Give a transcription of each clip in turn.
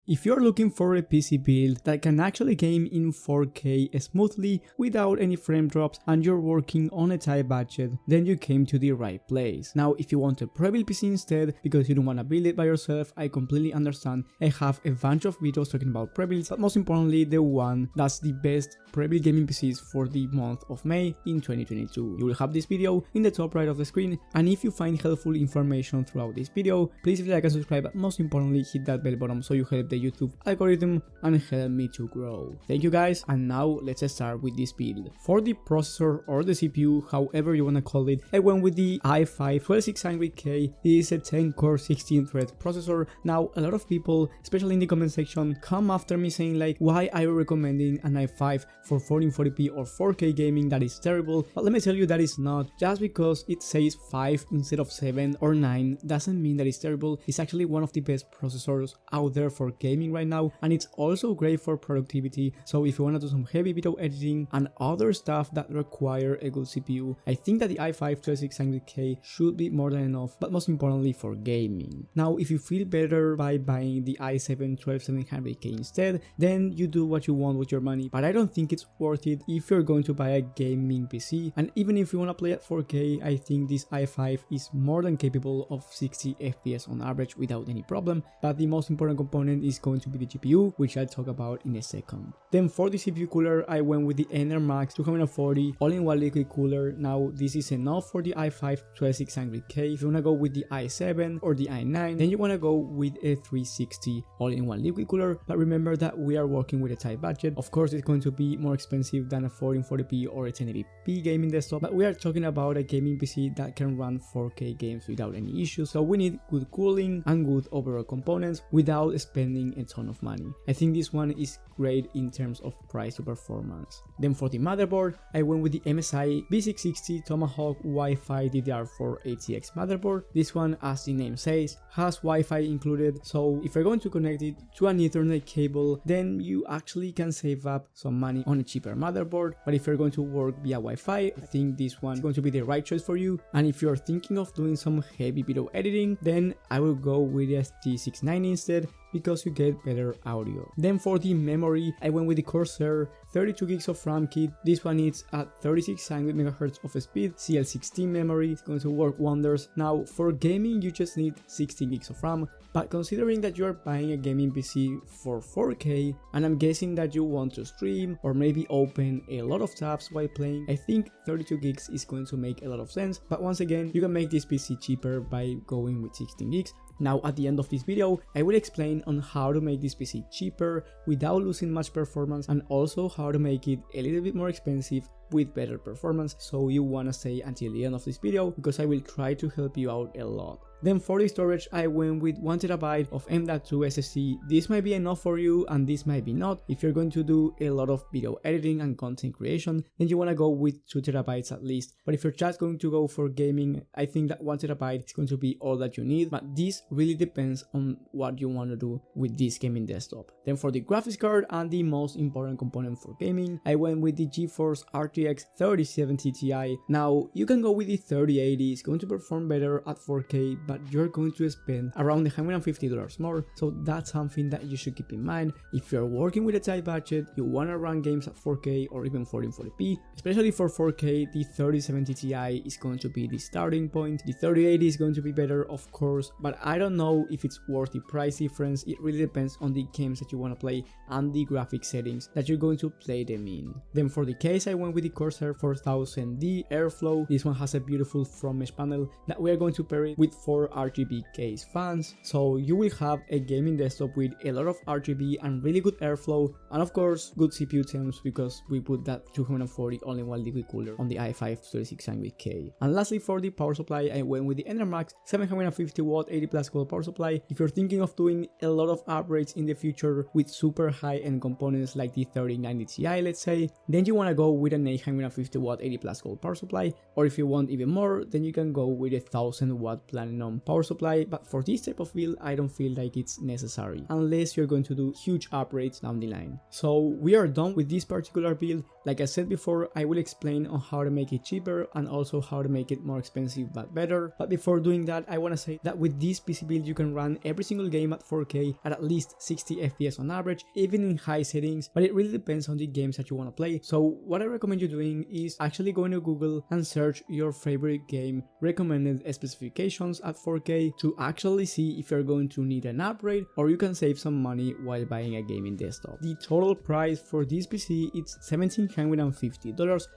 If you're looking for a PC build that can actually game in 4K smoothly without any frame drops and you're working on a tight budget, then you came to the right place. Now if you want a Prebuilt PC instead because you don't want to build it by yourself, I completely understand. I have a bunch of videos talking about Prebuilds, but most importantly the one that's the best Prebuilt gaming PCs for the month of May in 2022. You will have this video in the top right of the screen, and if you find helpful information throughout this video, please like and subscribe, but most importantly hit that bell button so you help the YouTube algorithm and help me to grow. Thank you guys, and now let's start with this build. For the processor or the CPU, however you wanna call it, I went with the i5 12600K. This is a 10-core 16-thread processor. Now a lot of people, especially in the comment section, come after me saying like, why are you recommending an i5 for 1440p or 4K gaming? That is terrible. But let me tell you that is not. Just because it says 5 instead of 7 or 9 doesn't mean that it's terrible. It's actually one of the best processors out there for gaming right now, and it's also great for productivity. So if you want to do some heavy video editing and other stuff that require a good CPU, I think that the i5 12600K should be more than enough, but most importantly for gaming. Now if you feel better by buying the i7 12700K instead, then you do what you want with your money, but I don't think it's worth it if you're going to buy a gaming PC. And even if you want to play at 4K, I think this i5 is more than capable of 60 FPS on average without any problem. But the most important component is going to be the GPU, which I'll talk about in a second. Then for the CPU cooler, I went with the Enermax 240 all-in-one liquid cooler. Now this is enough for the i5 12600K. If you want to go with the i7 or the i9, then you want to go with a 360 all-in-one liquid cooler. But remember that we are working with a tight budget. Of course it's going to be more expensive than a 1440p or a 1080p gaming desktop, but we are talking about a gaming PC that can run 4K games without any issues. So we need good cooling and good overall components without spending a ton of money. I think this one is great in terms of price to performance. Then for the motherboard, I went with the MSI B660 Tomahawk Wi-Fi DDR4 ATX motherboard. This one, as the name says, has Wi-Fi included, so if you're going to connect it to an Ethernet cable, then you actually can save up some money on a cheaper motherboard. But if you're going to work via Wi-Fi, I think this one is going to be the right choice for you. And if you're thinking of doing some heavy video editing, then I will go with the ST690 instead, because you get better audio. Then for the memory, I went with the Corsair 32 gigs of RAM kit. This one is at 3600 MHz of speed, CL16 memory. It's going to work wonders. Now for gaming, you just need 16 gigs of RAM, but considering that you are buying a gaming PC for 4K, and I'm guessing that you want to stream or maybe open a lot of tabs while playing, I think 32 gigs is going to make a lot of sense. But once again, you can make this PC cheaper by going with 16 gigs. Now at the end of this video, I will explain on how to make this PC cheaper without losing much performance, and also how to make it a little bit more expensive with better performance. So you wanna stay until the end of this video because I will try to help you out a lot. Then for the storage, I went with 1TB of M.2 SSD. This might be enough for you and this might be not. If you're going to do a lot of video editing and content creation, then you want to go with 2TB at least. But if you're just going to go for gaming, I think that 1TB is going to be all that you need. But this really depends on what you want to do with this gaming desktop. Then for the graphics card and the most important component for gaming, I went with the GeForce RTX 3070 Ti. Now you can go with the 3080, it's going to perform better at 4K, but you're going to spend around $150 more, so that's something that you should keep in mind. If you're working with a tight budget, you want to run games at 4K or even 1440p, especially for 4K, the 3070 Ti is going to be the starting point. The 3080 is going to be better, of course, but I don't know if it's worth the price difference. It really depends on the games that you want to play and the graphic settings that you're going to play them in. Then for the case, I went with the Corsair 4000D Airflow. This one has a beautiful front mesh panel that we are going to pair it with 4 RGB case fans, so you will have a gaming desktop with a lot of RGB and really good airflow, and of course good CPU temps because we put that 240 all-in-one liquid cooler on the i5 3600K. And lastly, for the power supply, I went with the Enermax 750 watt 80 plus volt power supply. If you're thinking of doing a lot of upgrades in the future with super high-end components like the 3090 Ti, let's say, then you want to go with an 850 watt 80 plus volt power supply, or if you want even more, then you can go with a 1000 watt platinum power supply. But for this type of build, I don't feel like it's necessary unless you're going to do huge upgrades down the line. So we are done with this particular build. Like I said before, I will explain on how to make it cheaper and also how to make it more expensive but better. But before doing that, I want to say that with this PC build you can run every single game at 4K at least 60 FPS on average, even in high settings, but it really depends on the games that you want to play. So what I recommend you doing is actually going to Google and search your favorite game recommended specifications at 4K to actually see if you're going to need an upgrade, or you can save some money while buying a gaming desktop. The total price for this PC is $1,750.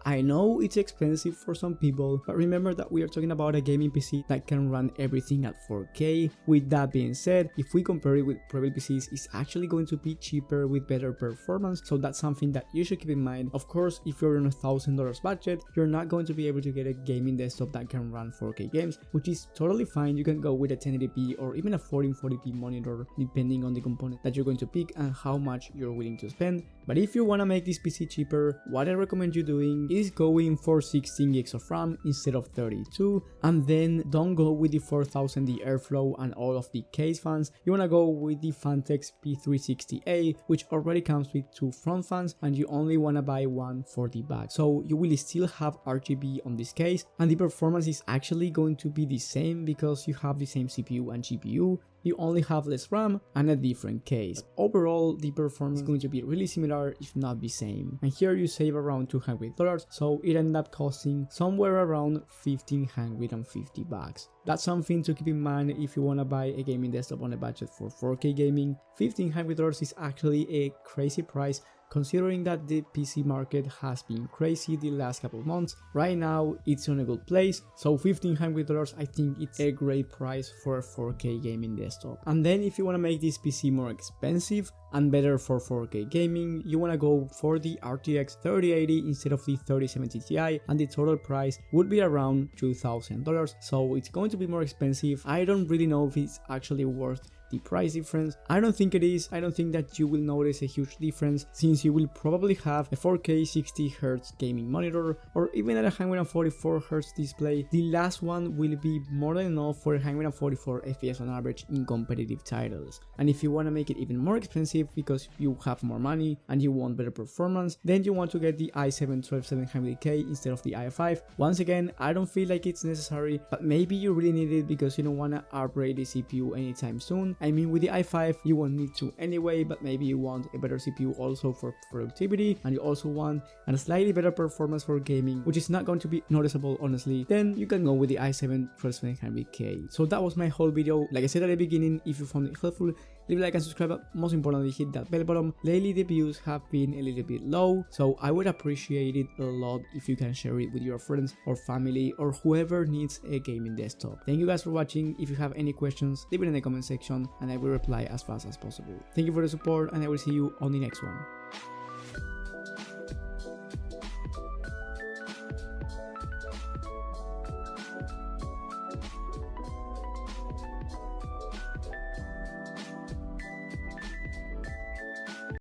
I know it's expensive for some people, but remember that we are talking about a gaming PC that can run everything at 4K. With that being said, if we compare it with Prebuilt PCs, it's actually going to be cheaper with better performance, so that's something that you should keep in mind. Of course, if you're on $1,000 budget, you're not going to be able to get a gaming desktop that can run 4K games, which is totally fine. You can go with a 1080p or even a 1440p monitor depending on the component that you're going to pick and how much you're willing to spend. But if you want to make this PC cheaper, what I recommend you doing is going for 16 gigs of RAM instead of 32, and then don't go with the 4000D airflow and all of the case fans. You want to go with the PHANTEKS P360A, which already comes with 2 front fans, and you only want to buy one for the back. So you will still have RGB on this case, and the performance is actually going to be the same because you have the same CPU and GPU. You only have less RAM and a different case. Overall, the performance is going to be really similar, if not the same. And here you save around $200, so it ended up costing somewhere around $1,550. That's something to keep in mind if you want to buy a gaming desktop on a budget for 4K gaming. $1,500 is actually a crazy price, considering that the PC market has been crazy the last couple of months. Right now it's on a good place, so $1,500 I think it's a great price for a 4K gaming desktop. And then if you want to make this PC more expensive and better for 4K gaming, you want to go for the RTX 3080 instead of the 3070 Ti, and the total price would be around $2,000, so it's going to be more expensive. I don't really know if it's actually worth the price difference. I don't think it is. I don't think that you will notice a huge difference, since you will probably have a 4K 60Hz gaming monitor or even a 144Hz display. The last one will be more than enough for 144 FPS on average in competitive titles. And if you want to make it even more expensive because you have more money and you want better performance, then you want to get the i7-12700K instead of the i5. Once again, I don't feel like it's necessary, but maybe you really need it because you don't want to upgrade the CPU anytime soon. I mean, with the i5 you won't need to anyway, but maybe you want a better CPU also for productivity, and you also want a slightly better performance for gaming, which is not going to be noticeable honestly, then you can go with the i7-12700K. So that was my whole video. Like I said at the beginning, if you found it helpful, leave a like and subscribe, but most importantly hit that bell button. Lately the views have been a little bit low, so I would appreciate it a lot if you can share it with your friends or family or whoever needs a gaming desktop. Thank you guys for watching. If you have any questions, leave it in the comment section and I will reply as fast as possible. Thank you for the support, and I will see you on the next one.